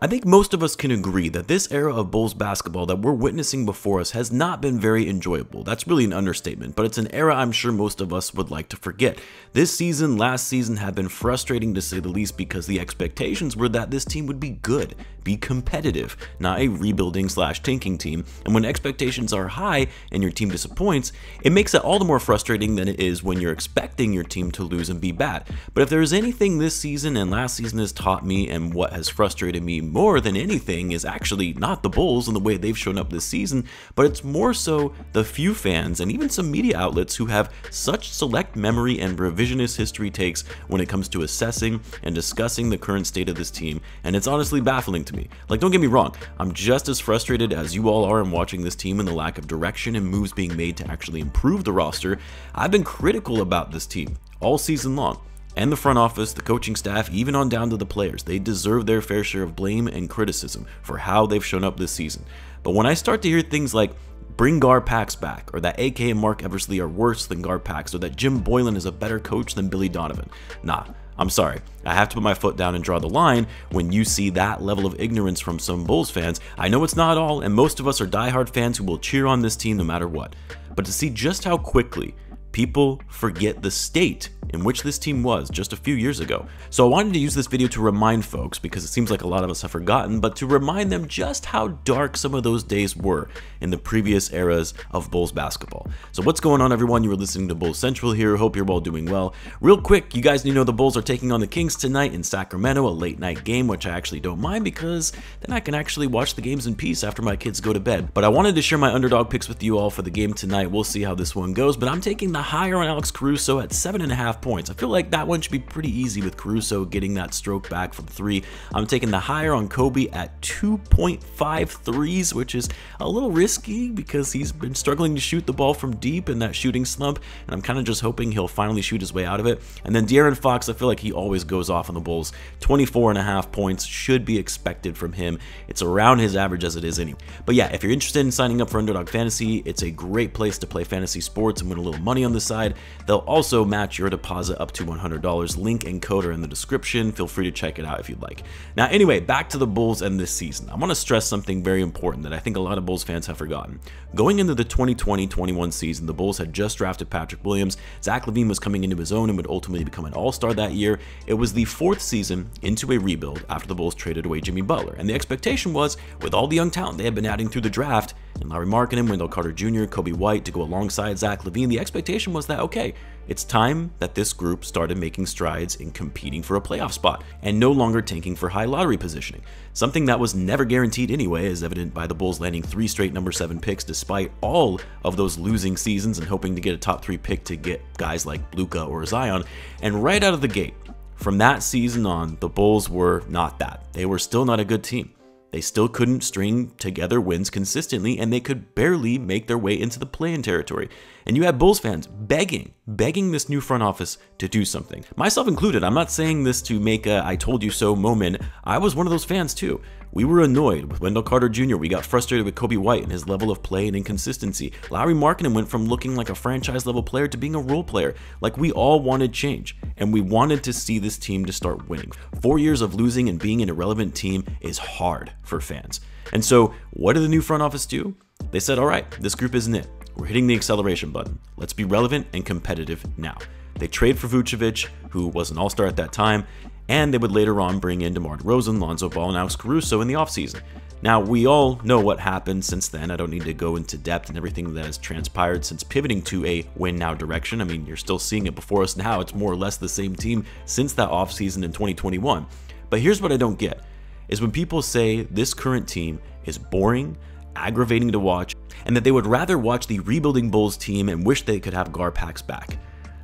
I think most of us can agree that this era of Bulls basketball that we're witnessing before us has not been very enjoyable. That's really an understatement, but it's an era I'm sure most of us would like to forget. This season, last season have been frustrating to say the least because the expectations were that this team would be good, be competitive, not a rebuilding/tanking team. And when expectations are high and your team disappoints, it makes it all the more frustrating than it is when you're expecting your team to lose and be bad. But if there is anything this season and last season has taught me, and what has frustrated me more than anything, is actually not the Bulls and the way they've shown up this season, but it's more so the few fans and even some media outlets who have such select memory and revisionist history takes when it comes to assessing and discussing the current state of this team, and it's honestly baffling to me. Like, don't get me wrong, I'm just as frustrated as you all are in watching this team and the lack of direction and moves being made to actually improve the roster. I've been critical about this team all season long. And the front office, the coaching staff, even on down to the players. They deserve their fair share of blame and criticism for how they've shown up this season. But when I start to hear things like, bring Garpax back, or that AK and Mark Eversley are worse than Garpax, or that Jim Boylan is a better coach than Billy Donovan, nah, I'm sorry. I have to put my foot down and draw the line when you see that level of ignorance from some Bulls fans. I know it's not all, and most of us are diehard fans who will cheer on this team no matter what. But to see just how quickly people forget the state in which this team was just a few years ago. So I wanted to use this video to remind folks, because it seems like a lot of us have forgotten, but to remind them just how dark some of those days were in the previous eras of Bulls basketball. So what's going on, everyone? You are listening to Bulls Central here. Hope you're all doing well. Real quick, you guys need to know the Bulls are taking on the Kings tonight in Sacramento, a late night game, which I actually don't mind because then I can actually watch the games in peace after my kids go to bed. But I wanted to share my underdog picks with you all for the game tonight. We'll see how this one goes, but I'm taking the higher on Alex Caruso at 7.5 points. I feel like that one should be pretty easy with Caruso getting that stroke back from 3. I'm taking the higher on Coby at 2.5 threes, which is a little risky because he's been struggling to shoot the ball from deep in that shooting slump, and I'm kind of just hoping he'll finally shoot his way out of it. And then De'Aaron Fox, I feel like he always goes off on the Bulls. 24.5 points should be expected from him. It's around his average as it is anyway. But yeah, if you're interested in signing up for Underdog Fantasy, it's a great place to play fantasy sports and win a little money on the side. They'll also match your deposit up to $100. Link and code are in the description. Feel free to check it out if you'd like. Now, anyway, back to the Bulls and this season. I want to stress something very important that I think a lot of Bulls fans have forgotten. Going into the 2020-21 season, the Bulls had just drafted Patrick Williams. Zach Lavine was coming into his own and would ultimately become an all-star that year. It was the 4th season into a rebuild after the Bulls traded away Jimmy Butler. And the expectation was, with all the young talent they had been adding through the draft, and Lauri Markkanen, Wendell Carter Jr., Coby White to go alongside Zach Lavine, the expectation was that, okay, it's time that this group started making strides in competing for a playoff spot and no longer tanking for high lottery positioning. Something that was never guaranteed anyway, as evident by the Bulls landing 3 straight number 7 picks despite all of those losing seasons and hoping to get a top 3 pick to get guys like Luka or Zion. And right out of the gate, from that season on, the Bulls were not that. They were still not a good team. They still couldn't string together wins consistently, and they could barely make their way into the play-in territory. And you had Bulls fans begging this new front office to do something. Myself included. I'm not saying this to make a I told you so moment. I was one of those fans too. We were annoyed with Wendell Carter Jr. We got frustrated with Coby White and his level of play and inconsistency. Lauri Markkanen went from looking like a franchise-level player to being a role player. Like, we all wanted change, and we wanted to see this team to start winning. 4 years of losing and being an irrelevant team is hard for fans. And so, what did the new front office do? They said, all right, this group isn't it. We're hitting the acceleration button. Let's be relevant and competitive now. They trade for Vucevic, who was an all-star at that time, and they would later on bring in DeMar DeRozan, Lonzo Ball, and Alex Caruso in the offseason. Now, we all know what happened since then. I don't need to go into depth and everything that has transpired since pivoting to a win-now direction. I mean, you're still seeing it before us now. It's more or less the same team since that offseason in 2021. But here's what I don't get, is when people say this current team is boring, aggravating to watch, and that they would rather watch the rebuilding Bulls team and wish they could have Garpax back.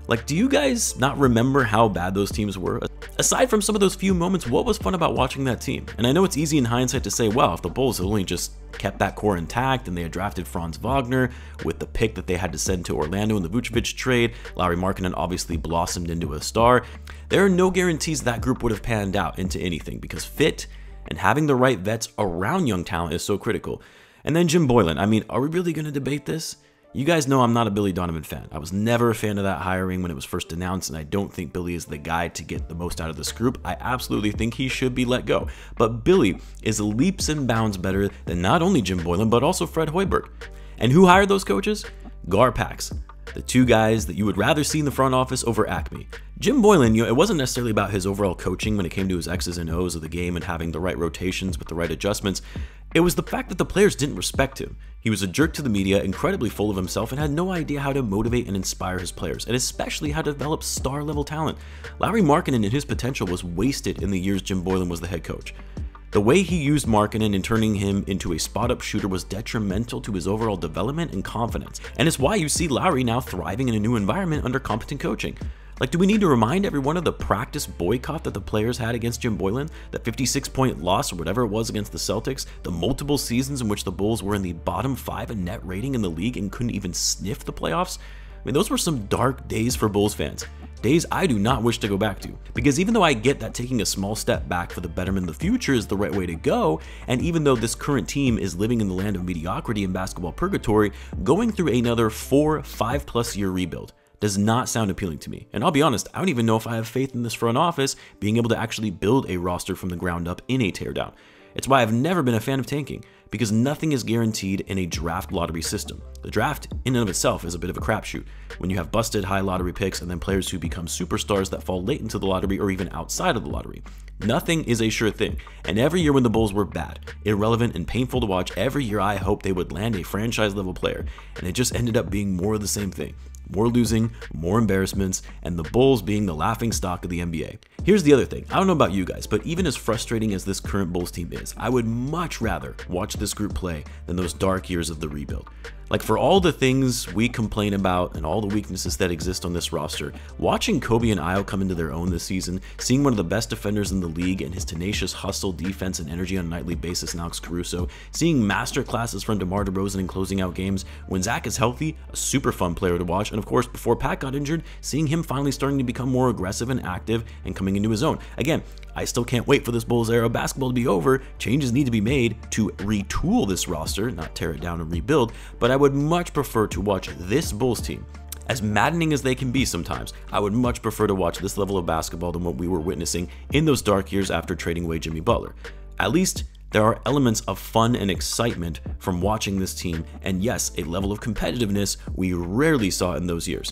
Like, do you guys not remember how bad those teams were? Aside from some of those few moments, what was fun about watching that team? And I know it's easy in hindsight to say, well, if the Bulls had only just kept that core intact and they had drafted Franz Wagner with the pick that they had to send to Orlando in the Vucevic trade, Lauri Markkanen obviously blossomed into a star, there are no guarantees that group would have panned out into anything because fit and having the right vets around young talent is so critical. And then Jim Boylan, I mean, are we really going to debate this? You guys know I'm not a Billy Donovan fan. I was never a fan of that hiring when it was first announced, and I don't think Billy is the guy to get the most out of this group. I absolutely think he should be let go. But Billy is leaps and bounds better than not only Jim Boylen, but also Fred Hoiberg. And who hired those coaches? Garpax. The two guys that you would rather see in the front office over Acme. Jim Boylen, it wasn't necessarily about his overall coaching when it came to his X's and O's of the game and having the right rotations with the right adjustments. It was the fact that the players didn't respect him. He was a jerk to the media, incredibly full of himself, and had no idea how to motivate and inspire his players, and especially how to develop star-level talent. Lauri Markkanen and his potential was wasted in the years Jim Boylen was the head coach. The way he used Markkanen in turning him into a spot-up shooter was detrimental to his overall development and confidence, and it's why you see Lauri now thriving in a new environment under competent coaching. Like, do we need to remind everyone of the practice boycott that the players had against Jim Boylen, that 56-point loss or whatever it was against the Celtics, the multiple seasons in which the Bulls were in the bottom 5 in net rating in the league and couldn't even sniff the playoffs? I mean, those were some dark days for Bulls fans. Days I do not wish to go back to. Because even though I get that taking a small step back for the betterment of the future is the right way to go, and even though this current team is living in the land of mediocrity and basketball purgatory, going through another 5+ year rebuild does not sound appealing to me. And I'll be honest, I don't even know if I have faith in this front office being able to actually build a roster from the ground up in a teardown. It's why I've never been a fan of tanking, because nothing is guaranteed in a draft lottery system. The draft in and of itself is a bit of a crapshoot when you have busted high lottery picks and then players who become superstars that fall late into the lottery or even outside of the lottery. Nothing is a sure thing, and every year when the Bulls were bad, irrelevant, and painful to watch, every year I hoped they would land a franchise level player, and it just ended up being more of the same thing. More losing, more embarrassments, and the Bulls being the laughing stock of the NBA. Here's the other thing, I don't know about you guys, but even as frustrating as this current Bulls team is, I would much rather watch this group play than those dark years of the rebuild. Like, for all the things we complain about and all the weaknesses that exist on this roster, watching Coby and Ayo come into their own this season, seeing one of the best defenders in the league and his tenacious hustle, defense, and energy on a nightly basis in Alex Caruso, seeing master classes from DeMar DeRozan in closing out games, when Zach is healthy, a super fun player to watch, and of course, before Pat got injured, seeing him finally starting to become more aggressive and active and coming into his own. Again, I still can't wait for this Bulls era of basketball to be over. Changes need to be made to retool this roster, not tear it down and rebuild, but I would much prefer to watch this Bulls team. As maddening as they can be sometimes, I would much prefer to watch this level of basketball than what we were witnessing in those dark years after trading away Jimmy Butler. At least there are elements of fun and excitement from watching this team, and yes, a level of competitiveness we rarely saw in those years.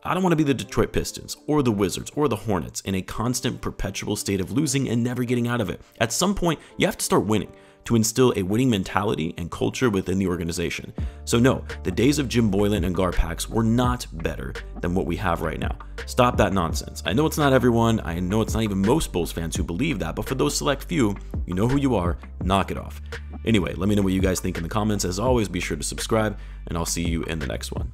I don't want to be the Detroit Pistons, or the Wizards, or the Hornets in a constant, perpetual state of losing and never getting out of it. At some point, you have to start winning to instill a winning mentality and culture within the organization. So no, the days of Jim Boylen and Garpax were not better than what we have right now. Stop that nonsense. I know it's not everyone, I know it's not even most Bulls fans who believe that, but for those select few, you know who you are, knock it off. Anyway, let me know what you guys think in the comments. As always, be sure to subscribe, and I'll see you in the next one.